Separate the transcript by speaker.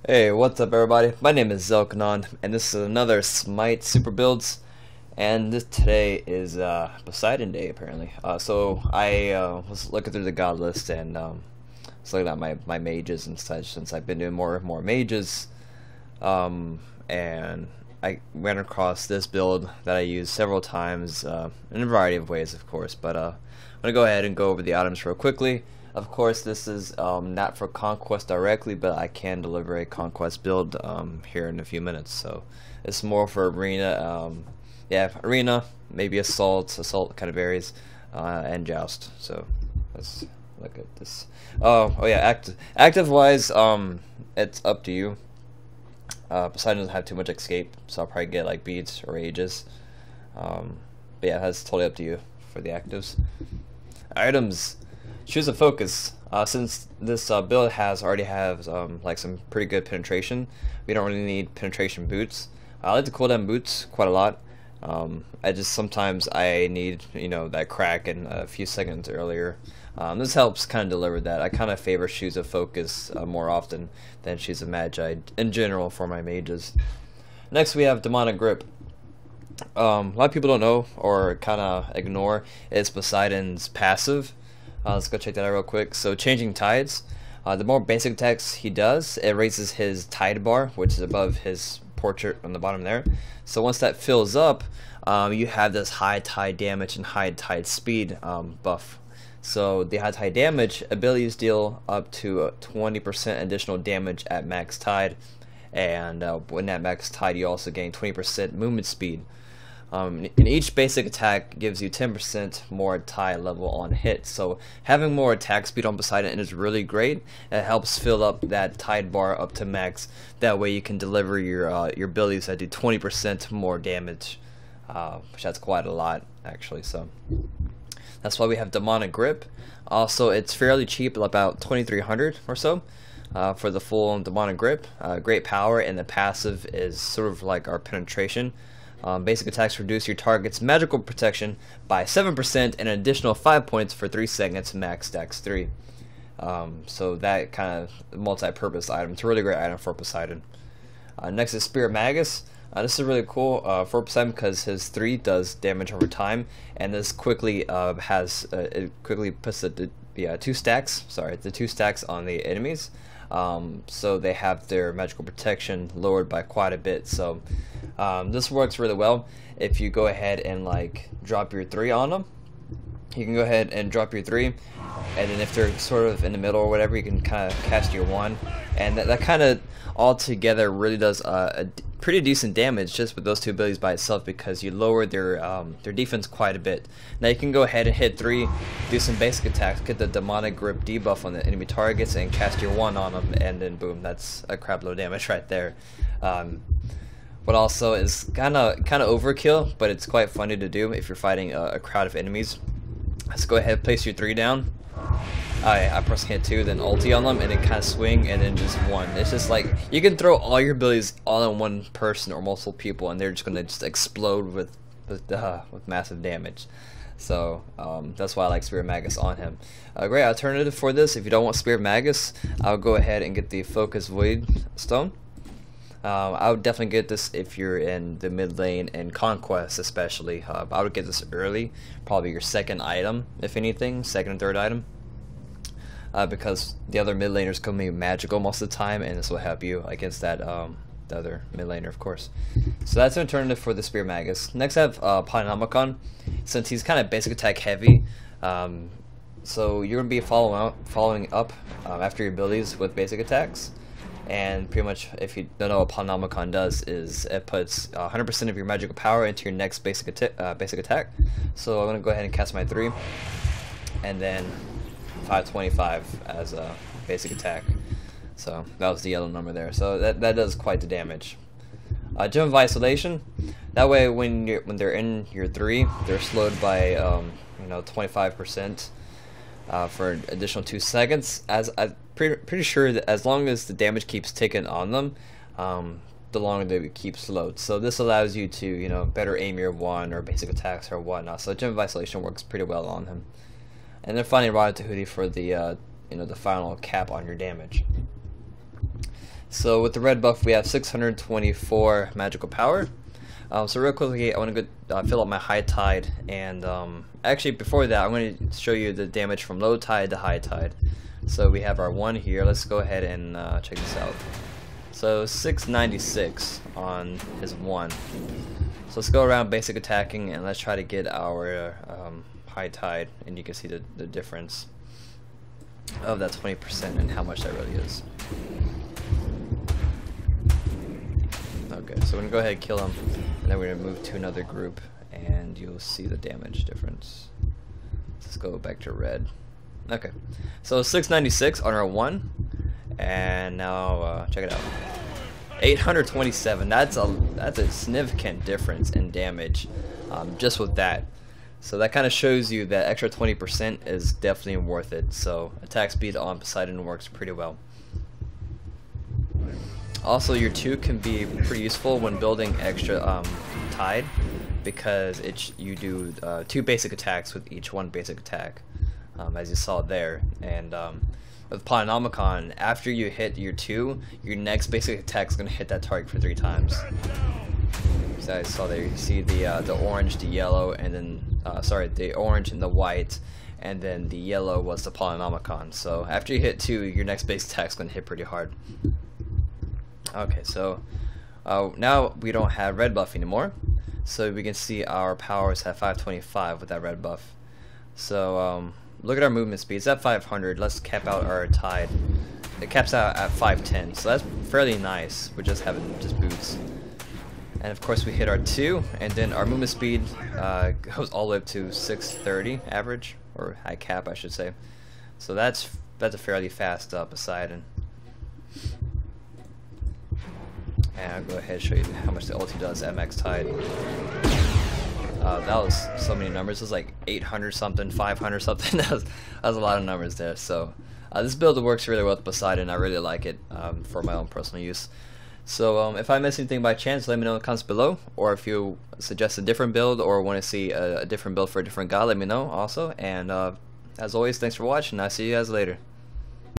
Speaker 1: Hey, what's up everybody? My name is Zelkenon, and this is another Smite Super Builds, and today is Poseidon Day apparently. So I was looking through the god list and was looking at my mages and such since I've been doing more and more mages, and I ran across this build that I used several times in a variety of ways, of course, but I'm going to go ahead and go over the items real quickly. Of course, this is not for Conquest directly, but I can deliver a Conquest build here in a few minutes. So it's more for Arena, yeah, Arena, maybe Assault kind of varies, and Joust. So let's look at this. Oh yeah, active wise, it's up to you. Poseidon doesn't have too much escape, so I'll probably get like beads or ages. But yeah, that's totally up to you for the actives. Items. Choose a focus. Since this build already has like some pretty good penetration, we don't really need penetration boots. I like the cooldown boots quite a lot. I just sometimes I need that Kraken a few seconds earlier. This helps kind of deliver that. I kind of favor shoes of focus more often than shoes of magi in general for my mages. Next we have demonic grip. A lot of people don't know or kind of ignore is Poseidon's passive. Let's go check that out real quick. So changing tides, the more basic attacks he does, it raises his tide bar, which is above his portrait on the bottom there. So once that fills up, you have this high tide damage and high tide speed buff. So the high tide damage abilities deal up to 20% additional damage at max tide, and when at max tide you also gain 20% movement speed. And each basic attack gives you 10% more tide level on hit, so having more attack speed on Poseidon is really great. It helps fill up that tide bar up to max. That way you can deliver your abilities that do 20% more damage, which that's quite a lot actually. So that's why we have demonic grip. Also, it's fairly cheap, about 2,300 or so for the full demonic grip. Great power, and the passive is sort of like our penetration. Basic attacks reduce your target's magical protection by 7% and an additional 5 points for 3 seconds, max stacks 3. So that kind of multi-purpose item. It's a really great item for Poseidon. Next is Spirit Magus. This is really cool for Poseidon because his 3 does damage over time, and this quickly it quickly puts the 2 stacks. Sorry, the 2 stacks on the enemies. So they have their magical protection lowered by quite a bit. So this works really well. If you go ahead and like drop your 3 on them, you can go ahead and drop your 3, and then if they're sort of in the middle or whatever, you can kind of cast your 1, and that kind of all together really does a pretty decent damage just with those 2 abilities by itself, because you lower their defense quite a bit. Now you can go ahead and hit 3, do some basic attacks, get the demonic grip debuff on the enemy targets, and cast your 1 on them, and then boom, that's a crap load of damage right there. What also is kind of overkill, but it's quite funny to do if you're fighting a crowd of enemies. Let's go ahead and place your 3 down. I press hit 2, then ulti on them, and then kind of swing, and then just 1. It's just like you can throw all your abilities all on one person or multiple people, and they're just gonna explode with massive damage. So that's why I like Spirit Magus on him. A great alternative for this, if you don't want Spirit Magus, I'll go ahead and get the Focus Void Stone. I would definitely get this if you're in the mid lane and Conquest especially. I would get this early, probably your second item, if anything, second and third item. Because the other mid laners can be magical most of the time, and this will help you against that the other mid laner, of course. So that's an alternative for the Spirit Magus. Next I have Poseidon, since he's kind of basic attack heavy. So you're going to be following up after your abilities with basic attacks. And pretty much, if you don't know what Poseidon does, is it puts 100% of your magical power into your next basic attack. So I'm going to go ahead and cast my 3, and then 525 as a basic attack. So that was the yellow number there. So that does quite the damage. Gem of Isolation. That way, when they're in your 3, they're slowed by 25%. For an additional 2 seconds. As I'm pretty sure that as long as the damage keeps ticking on them, the longer they keep slowed. So this allows you to better aim your 1 or basic attacks or whatnot. So Gem of Isolation works pretty well on him. And then finally Rod Tahuti for the the final cap on your damage. So with the red buff, we have 624 magical power. So real quickly, I want to go fill up my high tide, and actually before that, I'm going to show you the damage from low tide to high tide. So we have our 1 here. Let's go ahead and check this out. So 696 on his 1. So let's go around basic attacking, and let's try to get our high tide, and you can see the difference of that 20% and how much that really is. Okay, so we're gonna go ahead and kill him, and then we're gonna move to another group, and you'll see the damage difference. Let's go back to red. Okay, so 696 on our 1, and now check it out. 827. That's a significant difference in damage, just with that. So that kind of shows you that extra 20% is definitely worth it. So attack speed on Poseidon works pretty well. Also, your 2 can be pretty useful when building extra tide, because you do 2 basic attacks with each 1 basic attack, as you saw there. And with Polynomicon, after you hit your 2, your next basic attack is going to hit that target for 3 times. So I saw there, you see the orange, the yellow, and then sorry, the orange and the white, and then the yellow was the Polynomicon. So after you hit 2, your next base attack is going to hit pretty hard. Okay, so now we don't have red buff anymore, so we can see our powers have 525 with that red buff. So look at our movement speed. It's at 500. Let's cap out our tide. It caps out at 510, so that's fairly nice. We're just having just boots. And of course we hit our 2, and then our movement speed goes all the way up to 630 average, or high cap I should say. So that's a fairly fast Poseidon. And I'll go ahead and show you how much the ulti does at max tide. That was so many numbers. It was like 800 something, 500 something. that was a lot of numbers there. So this build works really well with Poseidon. I really like it for my own personal use. So if I miss anything by chance, let me know in the comments below. Or if you suggest a different build or want to see a different build for a different god, let me know also. And as always, thanks for watching. I'll see you guys later.